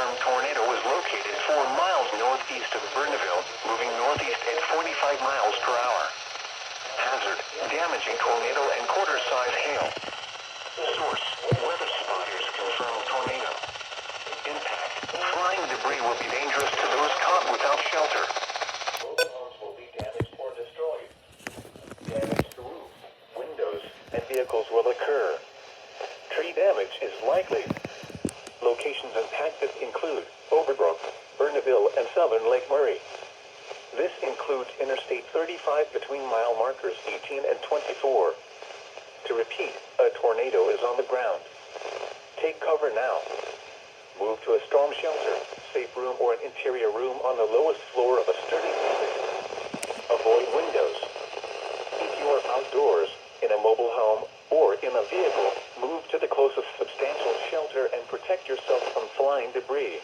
confirmed tornado was located 4 miles northeast of Bernaville, moving northeast at 45 miles per hour. Hazard, damaging tornado and quarter-size hail. Source, weather spotters confirm tornado. Impact, flying debris will be dangerous to those caught without shelter. Mobile homes will be damaged or destroyed. Damage to roof, windows, and vehicles will occur. Tree damage is likely. Locations impacted include Overbrook, Bernaville, and southern Lake Murray. This includes Interstate 35 between mile markers 18 and 24. To repeat, a tornado is on the ground. Take cover now. Move to a storm shelter, safe room, or an interior room on the lowest floor of a sturdy building. Avoid windows. If you are outdoors, in a mobile home, or in a vehicle, move to the closest substantial shelter and protect yourself from flying debris.